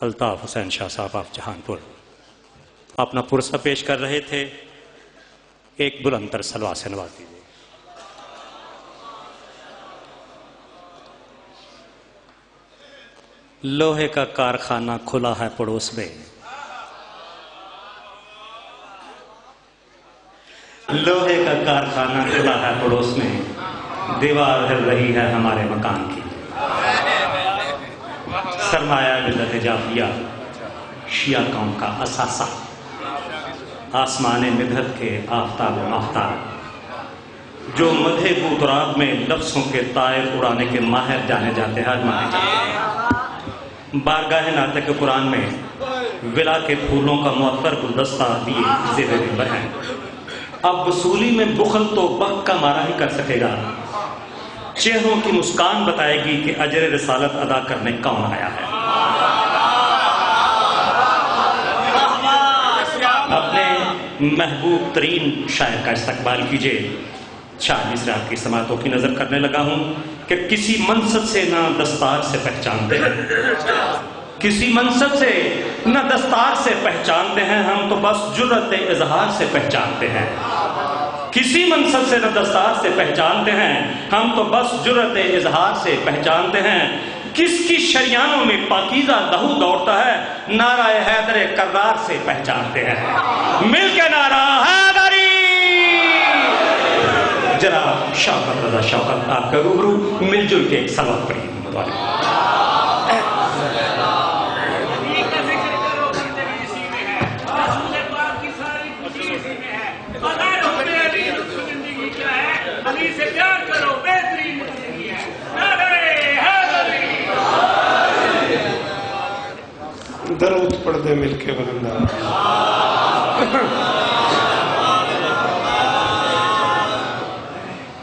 الطاف حسین شاہ صاحب آف جہان پور اپنا پرسہ پیش کر رہے تھے. ایک بلند تر سلوات سے نواز دیجیے. لوہے کا کارخانہ کھلا ہے پڑوس میں، لوہے کا کارخانہ کھلا ہے پڑوس میں، دیوار ہل رہی ہے ہمارے مکان کی. سرمایہ ملت جعفریہ شیعہ قوم کا اثاثہ، آسمان مدحت کے آفتاب و ماہتاب، جو مدح کو تراب میں لفظوں کے طائر اڑانے کے ماہر جانے جاتے ہیں. بارگاہ ناطق قرآن میں ولا کے پھولوں کا معطر گلدستہ دیے زیر منبر ہیں. اب وصولی میں بخل تو وقت کا مارا ہی کر سکے گا، چہروں کی مسکان بتائے گی کہ اجر رسالت ادا کرنے کون آیا ہے. اپنے محبوب ترین شاعر کا استقبال کیجئے. شاہ مصرات کی سماعتوں کی نظر کرنے لگا ہوں کہ کسی منصب سے نہ دستار سے پہچانتے ہیں، کسی منصب سے نہ دستار سے پہچانتے ہیں، ہم تو بس جرأت اظہار سے پہچانتے ہیں. کسی منصب سے نہ دستار سے پہچانتے ہیں، ہم تو بس جرأت اظہار سے پہچانتے ہیں. کس کی شریانوں میں پاکیزہ لہو دوڑتا ہے، نعرہ حیدر کرار سے پہچانتے ہیں. مل کے نعرہ حیدری. جناب شوکت رضا شوکت آپ کا روبرو مل جل کے ایک سلوات پڑھی. درود پڑھ دے مل کے بلندہ.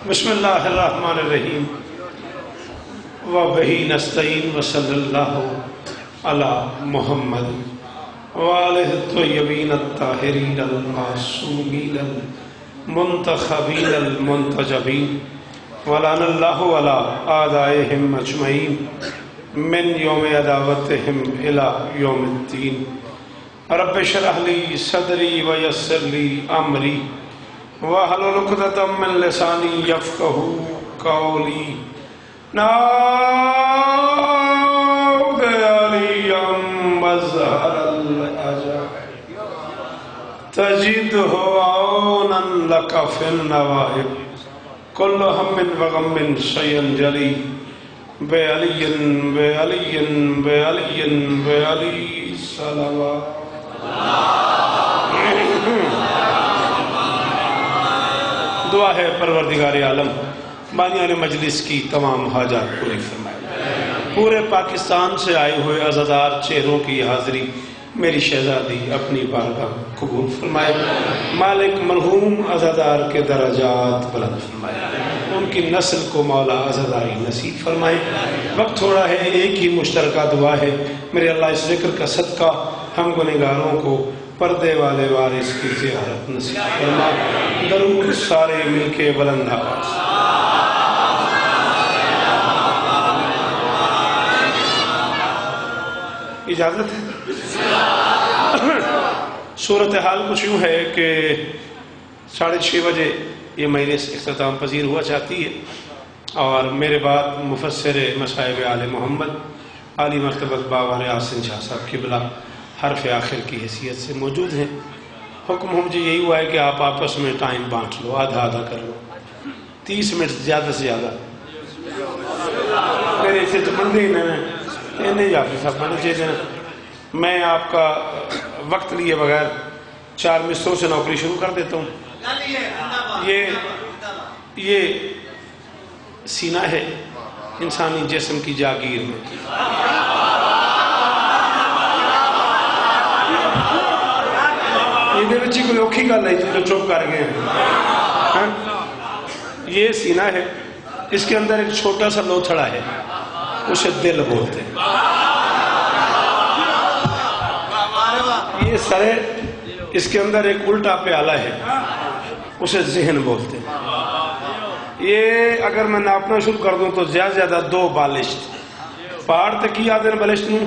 بسم اللہ الرحمن الرحیم وبہ نستعین وصلی اللہ علی محمد وآلہ الطیبین الطاہرین المعصومین المنتخبین المنتجبین ولعن اللہ علی اعدائہم اجمعین من یوم عداوتہم الی یوم الدین. رب اشرح لی صدری ویسر لی امری واحلل عقدۃ من لسانی یفقہوا قولی. نعوذ علی مظہر العجائب تجدہ عونا لک فی النوائب کل ہم وغم شیئا جلی بے علی بے علی بے علی بے علی صلوات. دعا ہے پروردگار عالم بانیان مجلس کی تمام حاجات پوری فرمائے. پورے پاکستان سے آئے ہوئے عزادار چہروں کی حاضری میری شہزادی اپنی بارگاہ قبول فرمائے. مالک مرحوم عزادار کے درجات بلند فرمائے، ان کی نسل کو مولا عزاداری نصیب فرمائے. وقت تھوڑا ہے، ایک ہی مشترکہ دعا ہے. میرے اللہ اس ذکر کا صدقہ ہم گنہگاروں کو پردے والے وارث کی زیارت نصیب فرما. درود سارے مل کے بلند آواز. اجازت ہے؟ صورتحال کچھ یوں ہے کہ 6:30 بجے یہ مجلس اختتام پذیر ہوا چاہتی ہے، اور میرے بعد مفسر مصائب آل محمد عالی مرتبت باوار آسن شاہ صاحب قبلہ حرف آخر کی حیثیت سے موجود ہیں. حکم مجھے یہی ہوا ہے کہ آپ آپس میں ٹائم بانٹ لو، آدھا آدھا کر لو، 30 منٹ زیادہ سے زیادہ. میرے اسے تو بندے ہی نہیں جاتے صاحب بنے چاہیے. میں آپ کا وقت لیے بغیر 4 مصروں سے نوکری شروع کر دیتا ہوں. یہ سینہ ہے انسانی جسم کی جاگیر میں. یہ بچی کوئی اوکھی گل ہے جو چپ کر گئے ہیں. یہ سینہ ہے، اس کے اندر ایک چھوٹا سا لوتھڑا ہے، اسے دل بولتے ہیں. یہ سر ہے، اس کے اندر ایک الٹا پیالہ ہے، اسے ذہن بولتے ہیں. یہ اگر میں ناپنا شروع کر دوں تو زیادہ 2 بالشت پہاڑ تک کی آدھے بالشت نوں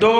2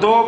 2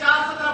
417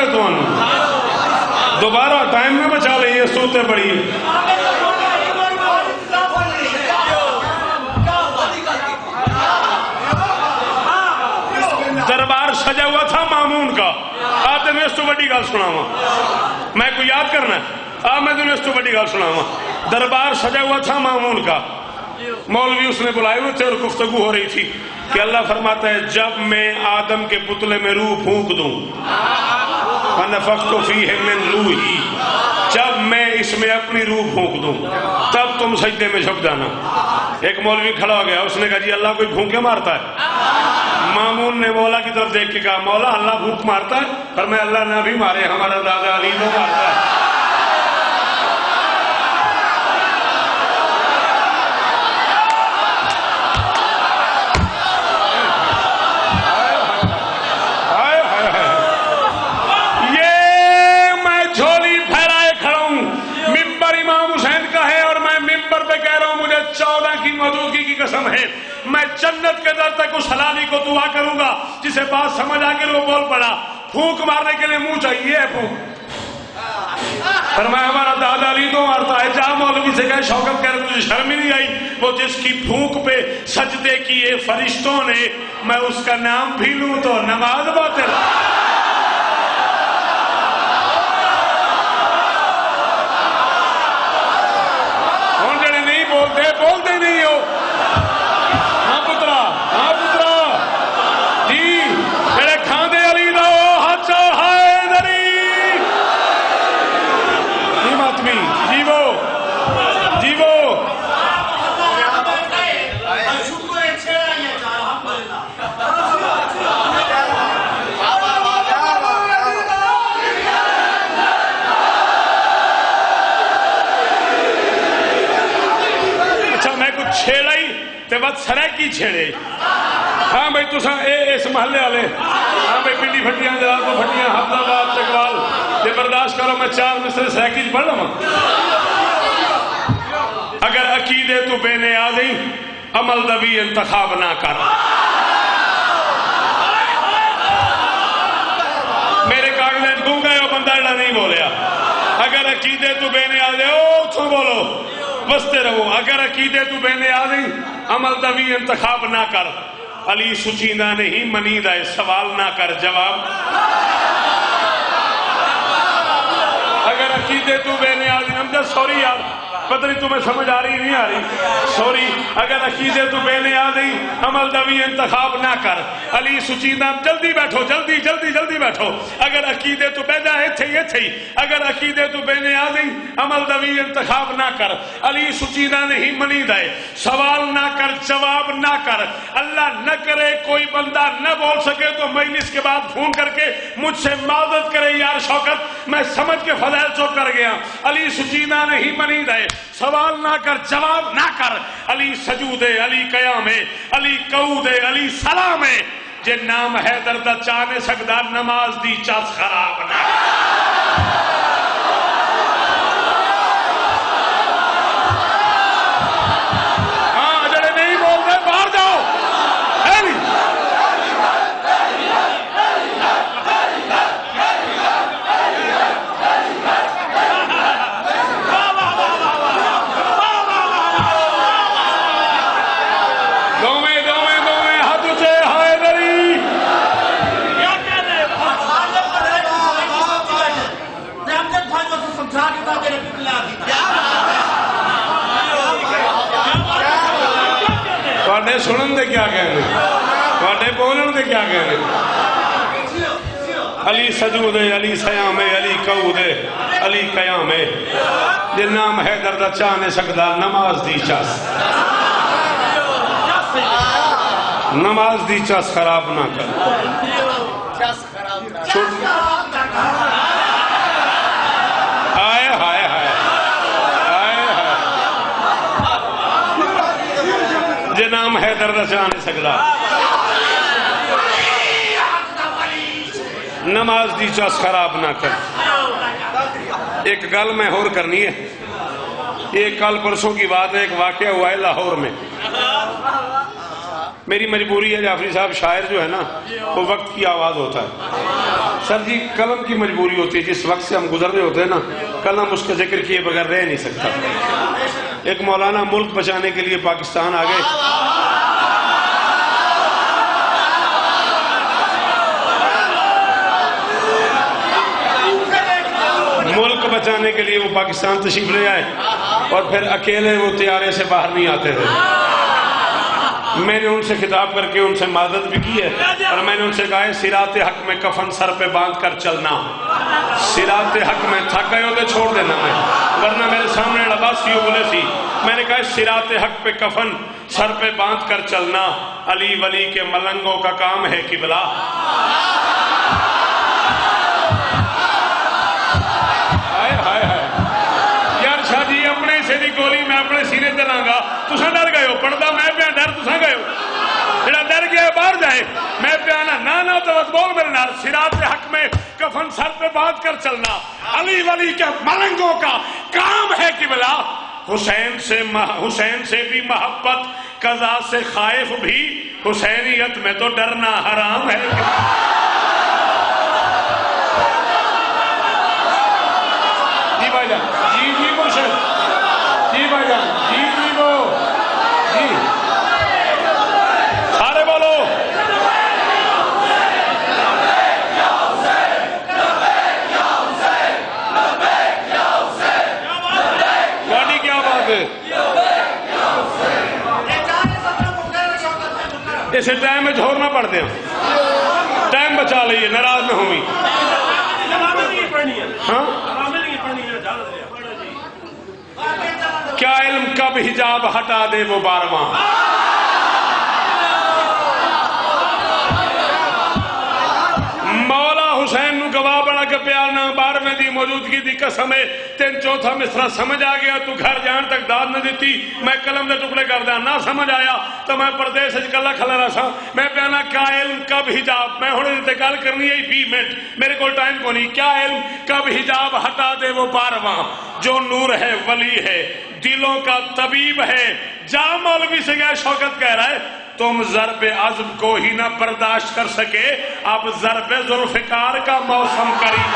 ہے تو دوبارہ ٹائم میں بچا لئیے سوتے پڑی دربار سجا ہوا تھا مامون کا آتے میں اس تو بڑی گال سناوا میں کو یاد کرنا ہے میں تمہیں اس تو بڑی گال سناوا دربار سجا ہوا تھا مامون کا مولوی اس نے بلائے ہوئے تھے اور گفتگو ہو رہی تھی کہ اللہ فرماتا ہے جب میں آدم کے پتلے میں روح پھونک دوں فَنَفَخْتُ فِيهِ مِنْ رُوحِي جب میں اس میں اپنی روح پھونک دوں تب تم سجدے میں جھک جانا ایک مولوی کھڑا ہو گیا اس نے کہا جی اللہ کوئی پھونکے مارتا ہے مامون نے مولا کی طرف دیکھ کے کہا مولا اللہ پھونک مارتا ہے پر میں اللہ نہ بھی مارے ہمارا دادا علی تو مارتا ہے مدوکی کی قسم ہے میں جنت کے در تک اس حلالی کو دعا کروں گا جسے بات سمجھ آ کے وہ بول پڑا پھونک مارنے کے لیے منہ چاہیے پھونک فرمایا ہمارا دادا علی تو مارتا ہے جہاں مولوی سے کہے شوکت کہہ رہے مجھے شرم ہی نہیں آئی وہ جس کی پھونک پہ سجدے کیے فرشتوں نے میں اس کا نام بھی لوں تو نماز باطل بولتے نہیں ہو ہاں پترا جی میرے کھاندے علی دا ہاتھ ہائے دری جی ماتمی جیو چھیڑائی تے بات سرائکی چھیڑے ہاں بھائی تساں اس محلے والے ہاں بھائی پنڈی پھٹیاں جلال کو پھٹیاں حفظ آباد چکوال یہ برداشت کرو میں 4 مصرے سرائکی پڑھ لوں اگر عقیدے تو بے نیازی عمل دوی انتخاب نہ کر میرے کاغذات گم گئے وہ بندہ اڑا نہیں بولیا اگر عقیدے تو بے نیازی تو بولو بستے رہو اگر عقیدے تو بے نیازی عمل دوی انتخاب نہ کر علی سچیندہ نہیں منیدہ سوال نہ کر جواب اگر عقیدے تو بے نیازی ہم سوری یار پتہ نہیں تمہیں سمجھ آ رہی نہیں آ رہی سوری اگر عقیدے تو بے نیازی عمل دوی انتخاب نہ کر علی سچیندہ جلدی بیٹھو جلدی بیٹھو اگر عقیدے تو بے جائے تھے اگر عقیدے تو بے نیازی عمل دوی انتخاب نہ کر علی سچیندہ نہیں منی دے سوال نہ کر جواب نہ کر اللہ نہ کرے کوئی بندہ نہ بول سکے تو مجلس کے بعد فون کر کے مجھ سے معذرت کرے یار شوکت میں سمجھ کے فضائل چوک کر گیا علی سچیندہ نہیں منی دے سوال نہ کر جواب نہ کر علی سجود علی قیام علی قعود علی سلام جے نام ہے درد چانے سکدا نماز دی چاس خراب نہ ہاں جڑے نہیں بولتے باہر جاؤ سنن دے کیا کہنے واٹے بولن دے کیا کہنے علی سجود علی سیام علی قعود علی قیام جے نام ہے دردہ چاہنے سکدا نماز دی چاس خراب نہ کر آئے ہائے ہائے جے نام ہے دردہ چاہنے سکدا نماز دی چاس خراب نہ کر ایک گل میں اور کرنی ہے ایک کل پرسوں کی بات ہے ایک واقعہ ہوا ہے لاہور میں میری مجبوری ہے جعفری صاحب، شاعر جو ہے نا وہ وقت کی آواز ہوتا ہے. سر جی قلم کی مجبوری ہوتی ہے، جس وقت سے ہم گزر رہے ہوتے ہیں نا قلم اس کا ذکر کیے بغیر رہ نہیں سکتا. ایک مولانا ملک بچانے کے لیے پاکستان آ گئے. ملک بچانے کے لیے وہ پاکستان تشریف لے آئے اور پھر اکیلے وہ طیارے سے باہر نہیں آتے تھے. میں نے ان سے خطاب کر کے ان سے معذرت بھی کی ہے اور میں نے ان سے کہا ہے صراط حق میں کفن سر پہ باندھ کر چلنا. صراط حق میں تھک گئے ہوتے چھوڑ دینا میں، ورنہ میرے سامنے عباسی بولے تھی. میں نے کہا صراط حق پہ کفن سر پہ باندھ کر چلنا علی ولی کے ملنگوں کا کام ہے قبلہ. یار شاہ جی اپنے سے دی گولی میں اپنے سینے تے لاں گا، تساں ڈر گئے ہو، پڑھدا میں پیا ڈر تساں گئے ہو. جڑا ڈر گیا باہر جائے، میں پیا نا تو بول میرے نال صراط حق میں کفن سر پہ باندھ کر چلنا علی ولی کے ملنگوں کا کام ہے قبلہ. حسین سے بھی محبت، قضا سے خائف بھی، حسینیت میں تو ڈرنا حرام ہے. جی مرشد، جی بھائی جان، جی وہ جی سارے بولو. گاڑی کیا بات ہے، اسے ٹائم میں چھوڑنا پڑتے ہیں، ٹائم بچا لئیے، ناراض نہ ہوئی. ہاں کیا علم کب حجاب ہٹا دے وہ بارواں. مولا حسین نو گواہ بنا کے پیارنا 12ویں دی موجودگی دی قسم ہے. 3/4 مصرع سمجھ آ گیا تو گھر جان تک داد نہ دیتی. میں قلم دے ٹکڑے کر دیا، نہ سمجھ آیا تو میں پردیس کلا کھلا رہا سا. میں پیانا کیا علم کب حجاب، میں ہونے دیتے گل کرنی ہے 20 منٹ، میرے کو ٹائم کو نہیں. کیا علم کب حجاب ہٹا دے وہ بارواں، جو نور ہے ولی ہے دلوں کا طبیب ہے. جا مولوی سے گیا شوکت کہہ رہا ہے تم ضرب عزم کو ہی نہ برداشت کر سکے، اب ضرب ذوالفقار کا موسم قریب.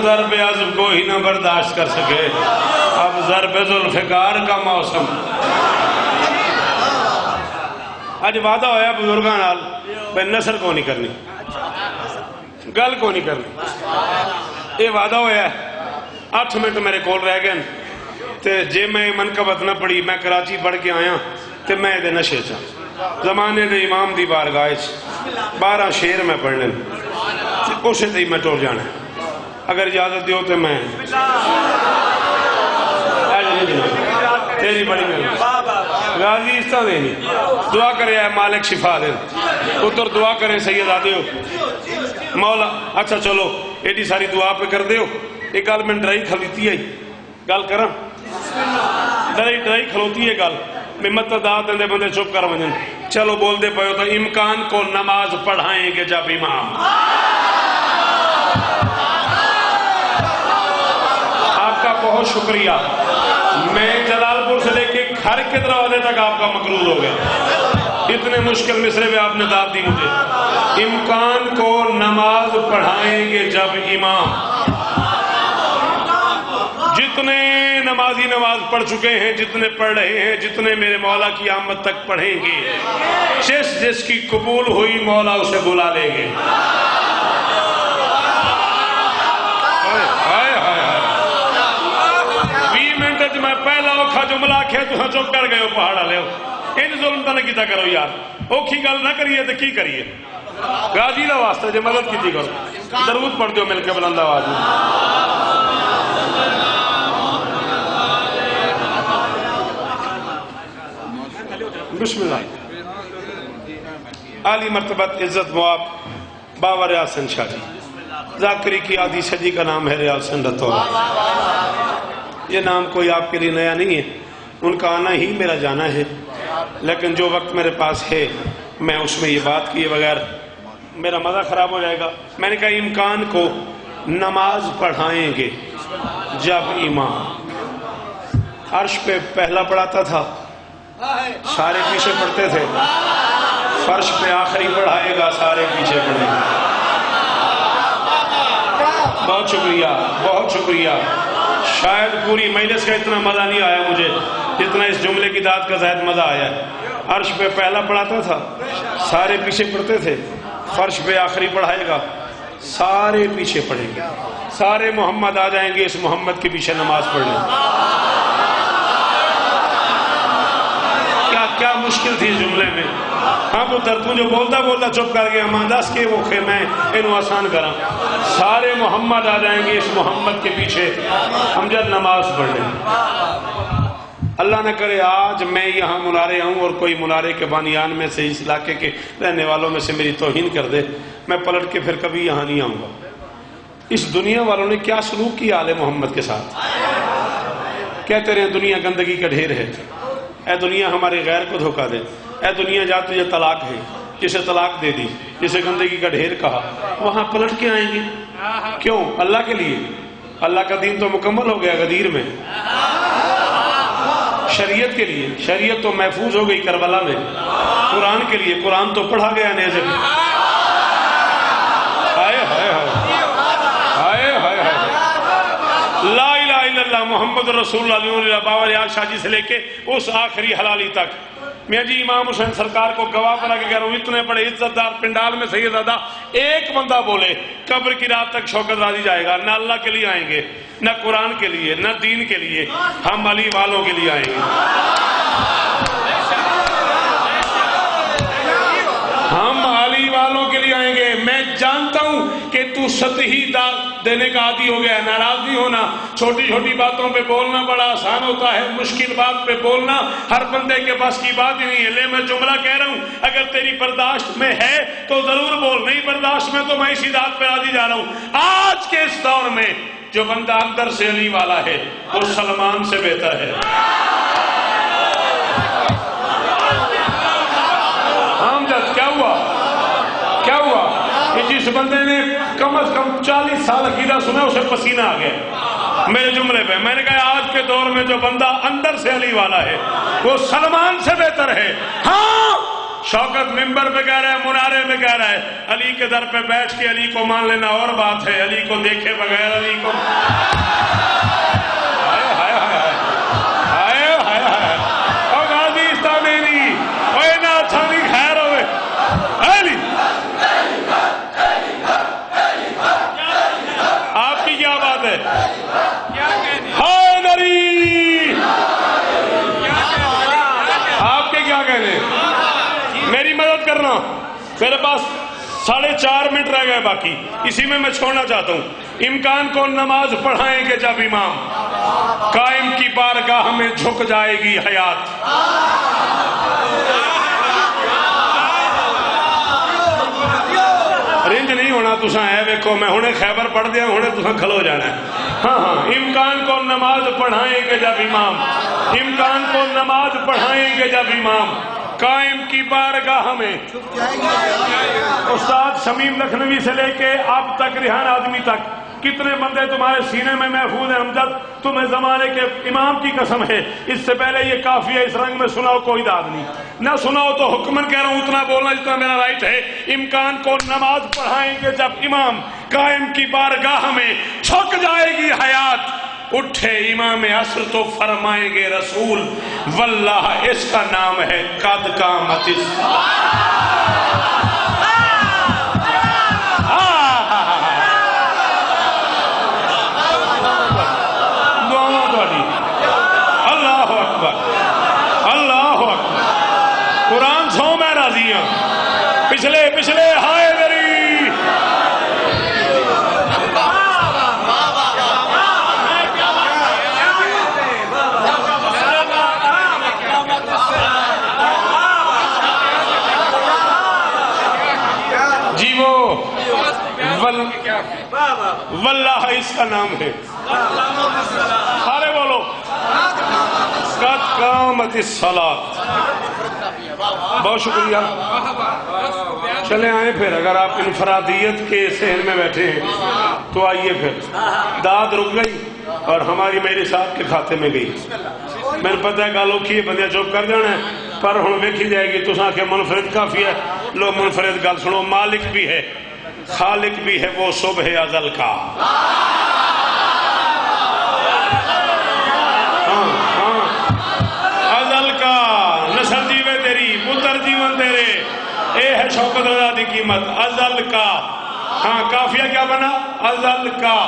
ضرب عزم کو ہی نہ برداشت کر سکے، اب ضرب ذوالفقار کا موسم. اج وعدہ ہویا بزرگاں نال بے نثر کو نہیں کرنی، گل کو نہیں کرنی. یہ وعدہ ہویا 8 منٹ میرے کول رہ گئے تے جے میں منقبت نہ پڑھی، میں کراچی پڑھ کے آیا تے میں دے نشے چا زمانے دے امام دی بارگاہ 12 شعر میں پڑھنے اسے تے میں ٹور جانا. اگر اجازت دیو تو میں تیری بڑی مہربانی. غازی اس طرح دینی دعا کرے ہے مالک شفا دے، اتر دعا کریں سید آدے ہو مولا. اچھا چلو ایڈی ساری دعا پہ کر دے ہو. ایک گل میں ڈرائی کھلوتی ہے، گل کرم ڈرائی کھلوتی ہے گل میں متداد دے بندے چپ کر ونجن. چلو بول دے پہو تو امکان کو نماز پڑھائیں گے جب امام. آپ کا بہت شکریہ. میں جلال پور سے لے کے گھر کے دروازے تک آپ کا مقروض ہو گیا. اتنے مشکل مصرے میں آپ نے داد دی مجھے. امکان کو نماز پڑھائیں گے جب امام. جتنے نمازی نماز پڑھ چکے ہیں، جتنے پڑھ رہے ہیں، جتنے میرے مولا کی آمد تک پڑھیں گے، جس کی قبول ہوئی مولا اسے بلا لیں گے. 20 منٹ میں پہلا اوکھا جملہ آکھے تو چپ کر گئے ہو پہاڑا لے ہو. ان ظلم تو نہ کیتا کرو یار، اوکھی گل نہ کریے تو کی کریے. غازی دا واسطہ جے مدد کی کرو درود پڑھ دیو مل کے بلند آواز میں بسم اللہ عالی مرتبت عزت مواب باور ریاض سن شاہ جی ذاکری کی آدھی صدی کا نام ہے ریاض سن رتورہ. یہ نام کوئی آپ کے لیے نیا نہیں ہے، ان کا آنا ہی میرا جانا ہے، لیکن جو وقت میرے پاس ہے میں اس میں یہ بات کیے بغیر میرا مزہ خراب ہو جائے گا. میں نے کہا امکان کو نماز پڑھائیں گے جب امام عرش پہ پہلا پڑھاتا تھا سارے پیچھے پڑھتے تھے، فرش پہ آخری پڑھائے گا سارے پیچھے پڑھیں گے. بہت شکریہ بہت شکریہ. شاید پوری مجلس کا اتنا مزہ نہیں آیا مجھے جتنا اس جملے کی داد کا زائد مزہ آیا ہے. عرش پہ پہلا پڑھاتا تھا سارے پیچھے پڑھتے تھے، فرش پہ آخری پڑھائے گا سارے پیچھے پڑھیں گے. سارے محمد آ جائیں گے اس محمد کے پیچھے نماز پڑھنے. کیا مشکل تھی اس جملے میں. ہاں پتر تو جو بولتا چپ کر گیا ماں دس کے وہ میں انہوں آسان کرا. سارے محمد آ جائیں گے اس محمد کے پیچھے ہم جب نماز پڑھیں. اللہ نہ کرے آج میں یہاں منارے آؤں اور کوئی منارے کے بانیان میں سے اس علاقے کے رہنے والوں میں سے میری توہین کر دے، میں پلٹ کے پھر کبھی یہاں نہیں آؤں گا. اس دنیا والوں نے کیا سلوک کیا آل محمد کے ساتھ. کہتے رہے دنیا گندگی کا ڈھیر ہے، اے دنیا ہمارے غیر کو دھوکہ دے، اے دنیا جا تجھے طلاق ہے، جسے طلاق دے دی، جسے گندگی کا ڈھیر کہا، وہاں پلٹ کے آئیں گے. کیوں؟ اللہ کے لیے. اللہ کا دین تو مکمل ہو گیا غدیر میں. شریعت کے لیے، شریعت تو محفوظ ہو گئی کربلا میں. قرآن کے لیے، قرآن تو پڑھا گیا نیزے میں. ہائے ہائے ہائے ہائے ہائے. لا الہ الا اللہ محمد رسول اللہ باور ریاض شاہ جی سے لے کے اس آخری حلالی تک. میں جی امام حسین سرکار کو گواہ بنا کے کہہ رہا ہوں، اتنے بڑے عزت دار پنڈال میں سید زادہ ایک بندہ بولے قبر کی رات تک شوکت راضی جائے گا. نہ اللہ کے لیے آئیں گے، نہ قرآن کے لیے، نہ دین کے لیے، ہم علی والوں کے لیے آئیں گے. ہم علی والوں کے لیے آئیں گے. میں جانتا ہوں کہ تو سطحی داد دینے کا عادی ہو گیا ہے. ناراض نہیں ہونا. چھوٹی چھوٹی باتوں پہ بولنا بڑا آسان ہوتا ہے، مشکل بات پہ بولنا ہر بندے کے پاس کی بات ہی نہیں ہے. لے میں جملہ کہہ رہا ہوں، اگر تیری برداشت میں ہے تو ضرور بول، نہیں برداشت میں تو میں اسی داد پہ راضی جا رہا ہوں. آج کے اس دور میں جو بندہ اندر سے علی والا ہے وہ سلمان سے بہتر ہے. امجد کیا ہوا؟ کیا ہوا کہ جس بندے نے کم از کم 40 سال عقیدہ سنا اسے پسینہ آ گیا میرے جملے پہ. میں نے کہا آج کے دور میں جو بندہ اندر سے علی والا ہے وہ سلمان سے بہتر ہے. ہاں شوکت ممبر پہ کہہ رہا ہے، منارے پہ کہہ رہا ہے، علی کے در پہ بیٹھ کے علی کو مان لینا اور بات ہے، علی کو دیکھے بغیر علی کو میرے پاس 4.5 منٹ رہ گئے باقی، اسی میں چھوڑنا چاہتا ہوں. امکان کو نماز پڑھائیں گے جب امام قائم کی بارگاہ میں جھک جائے گی حیات. رنج نہیں ہونا تساں ہے ویکھو میں ہنے خیبر پڑھ دیا ہنے تساں کھلو جانا ہے. ہاں امکان کو نماز پڑھائیں گے جب امام، امکان کو نماز پڑھائیں گے جب امام قائم کی بارگاہ میں. استاد شمیم لکھنوی سے لے کے اب تک ریحان آدمی تک کتنے بندے تمہارے سینے میں محفوظ ہیں. امجد تمہیں زمانے کے امام کی قسم ہے اس سے پہلے یہ کافی ہے اس رنگ میں سناؤ کوئی داد نہیں، نہ سناؤ تو حکمن کہہ رہا ہوں اتنا بولنا جتنا میرا رائٹ ہے. امکان کو نماز پڑھائیں گے جب امام قائم کی بارگاہ میں چھک جائے گی حیات. اٹھے امام عصر تو فرمائیں گے رسول واللہ اس کا نام ہے قد قامت دعا تھوڑی. اللہ اکبر اللہ اکبر. قرآن سو میں راضی ہوں. پچھلے پچھلے حیدری جی وہ واللہ اس کا نام ہے. سارے بولو قد قامت الصلاۃ. بہت شکریہ. چلے آئیں پھر. اگر آپ انفرادیت کے صحن میں بیٹھے ہیں تو آئیے پھر. داد رک گئی اور ہماری میرے صاحب کے کھاتے میں گئی. میرے پتہ ہے گالوں کی بندے چوپ کر دینا ہے پر ہوں ویکھی جائے گی. تو کہ منفرد کافی ہے. لو منفرد گل سنو. مالک بھی ہے خالق بھی ہے وہ صبح ازل کا. ازل کا نسل جیوے تیری پتر جیون تیرے. اے ہے شوکت رضا دی قیمت. ازل کا. ہاں کافیہ کیا بنا؟ ازل کا.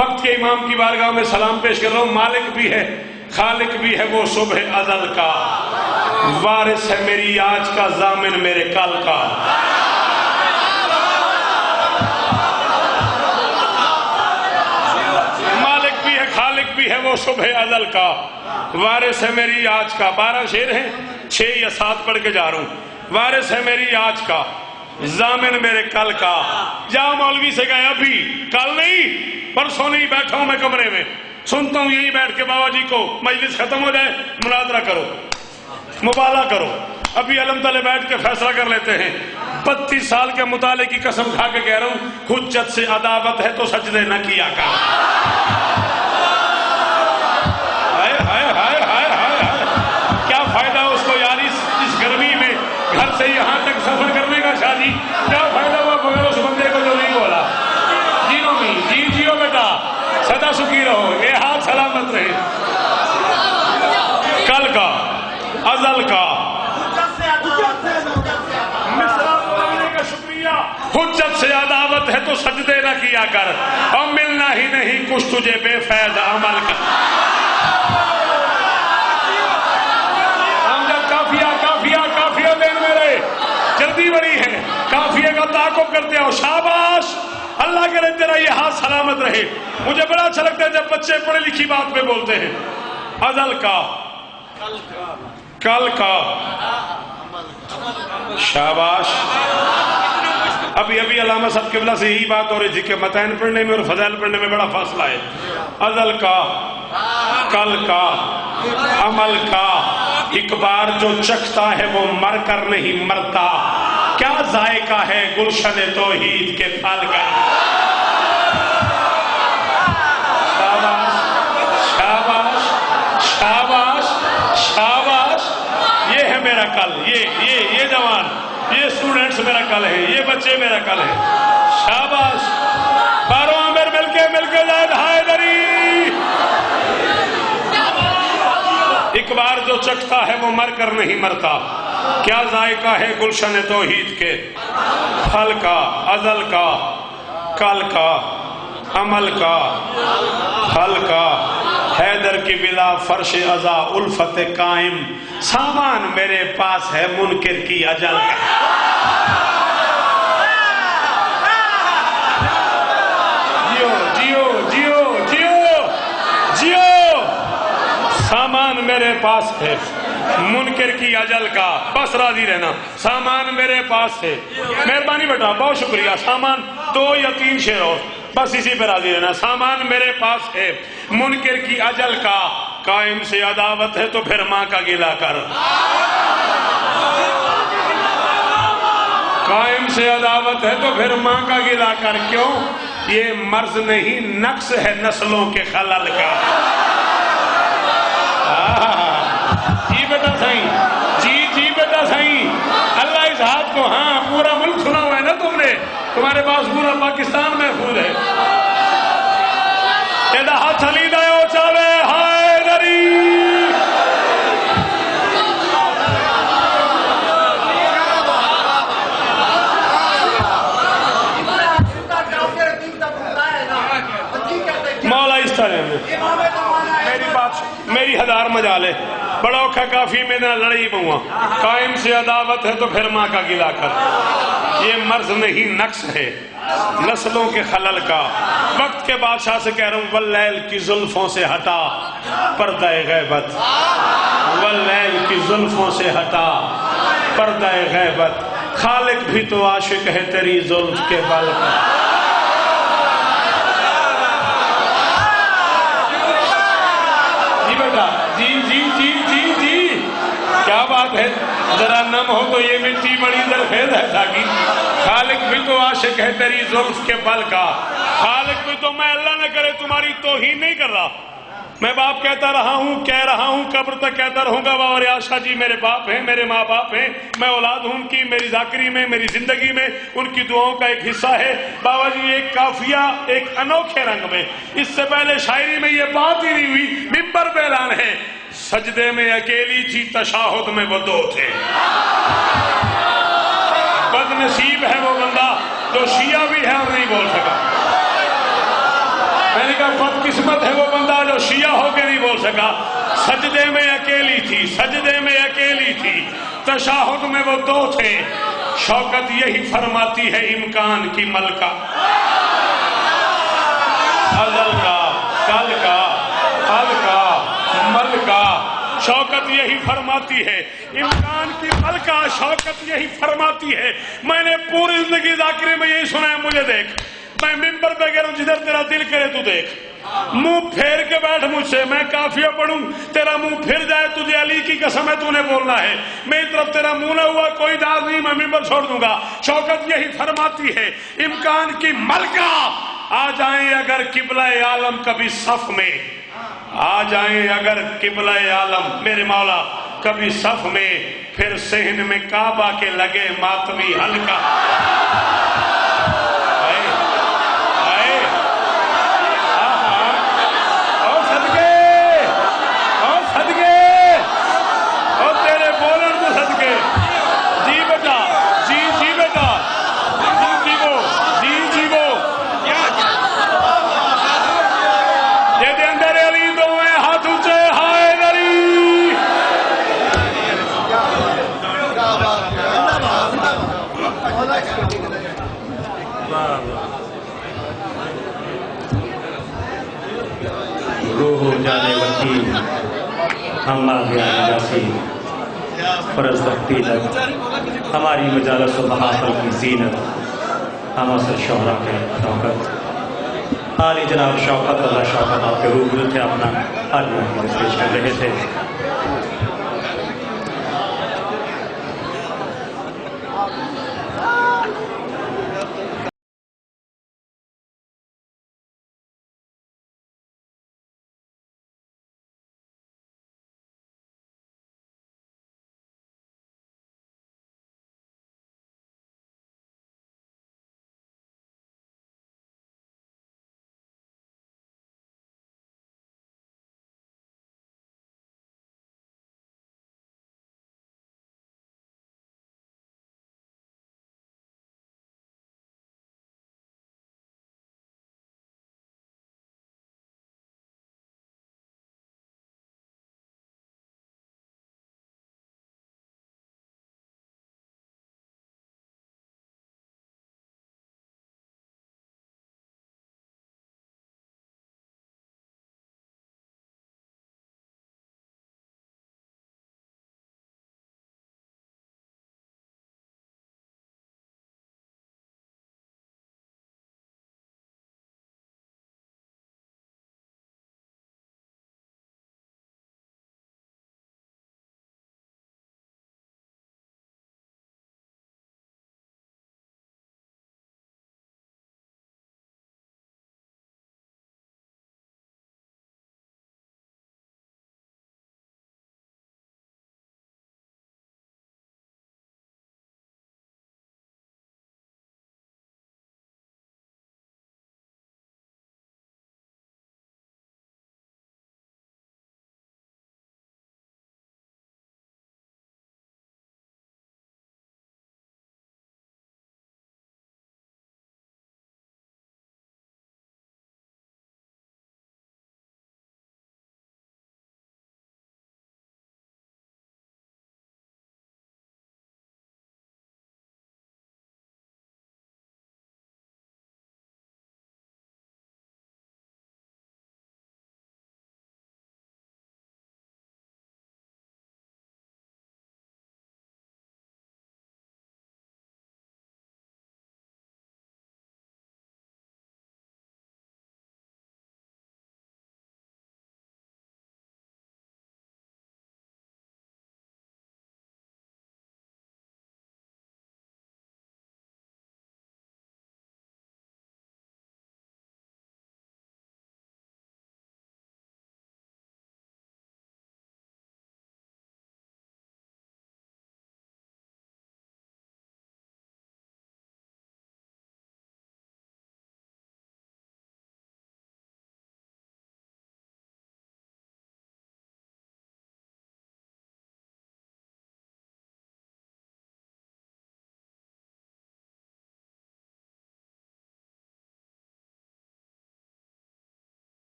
وقت کے امام کی بارگاہ میں سلام پیش کر رہا ہوں. مالک بھی ہے خالق بھی ہے وہ صبح ازل کا. وارث ہے میری آج کا ضامن میرے کل کا. مالک بھی ہے خالق بھی ہے وہ صبح ازل کا. وارث ہے میری آج کا. 12 شعر ہیں 6 یا 7 پڑھ کے جا رہا ہوں. وارث ہے میری آج کا ضامن میرے کل کا. جا مولوی سے گئے ابھی کل نہیں پرسوں نہیں بیٹھا ہوں میں کمرے میں سنتا ہوں یہیں بیٹھ کے بابا جی کو مجلس ختم ہو جائے مناظرہ کرو مبالغہ کرو. ابھی علم تلے بیٹھ کے فیصلہ کر لیتے ہیں. 32 سال کے مطالعے کی قسم کھا کے کہہ رہا ہوں حجت سے عداوت ہے تو سجدے نہ کیا کر. ہائے ہائے ہائے ہائے ہائے کیا فائدہ اس کو یار اس گرمی میں گھر سے یہاں تک سفر کرنے کا. شادی کیا فائدہ ہوا مگر اس بندے کو جو نہیں بولا. جیو می جی جیو بیٹا سدا سکھی رہو. یہ ہاتھ سلامت رہے. کل کا ازل کا حجت سے عداوت ہے تو سجدے نہ کیا کر اور ملنا ہی نہیں کچھ تجھے بے فیض عمل کا. کافیہ دین میرے جلدی بڑی ہے. کافیہ کا تعاقب کرتے ہو. شاباش اللہ کرے تیرا یہ ہاتھ سلامت رہے. مجھے بڑا اچھا لگتا ہے جب بچے پڑھے لکھی بات پہ بولتے ہیں. ازل کا کل کا. شاباش. ابھی علامہ صاحب قبلہ سے یہی بات ہو رہی تھی کہ متین پڑھنے میں اور فضائل پڑھنے میں بڑا فاصلہ ہے. ازل کا کل کا عمل کا. ایک بار جو چکھتا ہے وہ مر کر نہیں مرتا. کیا ذائقہ ہے گلشن توحید کے پھل کا. شاباش شاباش شاباش شاباش. یہ ہے میرا کل. یہ جوان یہ اسٹوڈنٹس میرا کل ہے. یہ بچے میرا کل ہے. شاباش. بارو عامر مل کے زید حیدری. ایک بار جو چکھتا ہے وہ مر کر نہیں مرتا. کیا ذائقہ ہے گلشن توحید کے پھل کا. ازل کا کل کا عمل کا پھل کا. حیدر کی بلا فرش ازا الفت قائم. سامان میرے پاس ہے منکر کی اجل کا. جیو جیو جیو جیو جیو. سامان میرے پاس ہے منکر کی اجل کا. بس راضی رہنا. سامان میرے پاس ہے. مہربانی بیٹا بہت شکریہ. سامان 2 یا 3 شعر اور بس اسی پہ راضی رہنا. سامان میرے پاس ہے منکر کی اجل کا. قائم سے عداوت ہے تو پھر ماں کا گلا کر. قائم سے عداوت ہے تو پھر ماں کا گلا کر. کیوں؟ یہ مرض نہیں نقص ہے نسلوں کے خلل کا. جی بیٹا سائیں جی بیٹا سائیں. اللہ اس ہاتھ کو ہاں پورا ملک سنا ہوا ہے نا تم نے. تمہارے پاس پورا پاکستان محفوظ ہے. یہ ہاتھ علی دا او چاوے حیدری. مولا اس طرح میں میری بات میری ہزار مجال ہے. بڑوں کا کافی میں نہ لڑائی بوا، قائم سے عداوت ہے تو پھر ماں کا گلا کر۔ یہ مرض نہیں نقص ہے نسلوں کے خلل کا۔ وقت کے بادشاہ سے کہہ رہا ہوں، واللیل کی زلفوں سے ہٹا پردہ غیبت، واللیل کی زلفوں سے ہٹا پردہ غیبت، خالق بھی تو عاشق ہے تیری زلف کے بل کا۔ جی بیٹا، جی جی جی جی جی کیا بات ہے، ذرا نم ہو تو یہ مٹی بڑی زرخیز ہے ساکی۔ خالق بھی تو عاشق ہے تیری زلف کے بل کا، خالق بھی تو، میں اللہ نہ کرے تمہاری توہین نہیں کر رہا، میں باپ کہتا رہا ہوں، کہہ رہا ہوں، قبر تک کہتا رہوں گا، بابا ریاض شاہ جی میرے باپ ہیں، میرے ماں باپ ہیں، میں اولاد ہوں ان کی، میری ذاکری میں، میری زندگی میں ان کی دعاؤں کا ایک حصہ ہے۔ بابا جی ایک قافیہ ایک انوکھے رنگ میں، اس سے پہلے شاعری میں یہ بات ہی نہیں ہوئی، ممبر پہ اعلان ہے، سجدے میں اکیلی تھی تشاہد میں وہ دو تھے۔ بد نصیب ہے وہ بندہ جو شیعہ بھی ہے اور نہیں بول سکا۔ میں نے کہا بد قسمت ہے وہ بندہ جو شیعہ ہو کے نہیں بول سکا۔ سجدے میں اکیلی تھی، سجدے میں اکیلی تھی، تشاہد میں وہ دو تھے، شوکت یہی فرماتی ہے امکان کی ملکہ۔ ازل کا، کل کا، حل کا، ملکہ، شوکت یہی فرماتی ہے امکان کی ملکہ، شوکت یہی فرماتی ہے۔ میں نے پوری زندگی ذاکرے میں یہی سنا ہے، مجھے دیکھ، میں ممبر پہ کہہ رہا ہوں جدھر تیرا دل کرے تو دیکھ، منہ پھیر کے بیٹھ مجھ سے، میں کافیہ پڑھوں، تیرا منہ پھر جائے تجھے علی کی قسم ہے تو نے بولنا ہے، میری طرف تیرا منہ نہ ہوا کوئی داغ نہیں، میں ممبر چھوڑ دوں گا۔ شوکت یہی فرماتی ہے امکان کی ملکہ، آ جائیں اگر قبلہ عالم کبھی صف میں، آ جائیں اگر قبلہ عالم میرے مولا کبھی صف میں، پھر صحن میں کعبہ کے لگے ماتمی حلقہ۔ روح جانے وکیل ہم آ گیا جاسی فرض وقتی لگ ہماری مجالس و محافل کی زینت، ہم اصل شہرہ کے شوکت عالی جناب شوکت اللہ شوکت آپ کے روبرو تھے، اپنا حالیہ پیش کر رہے تھے۔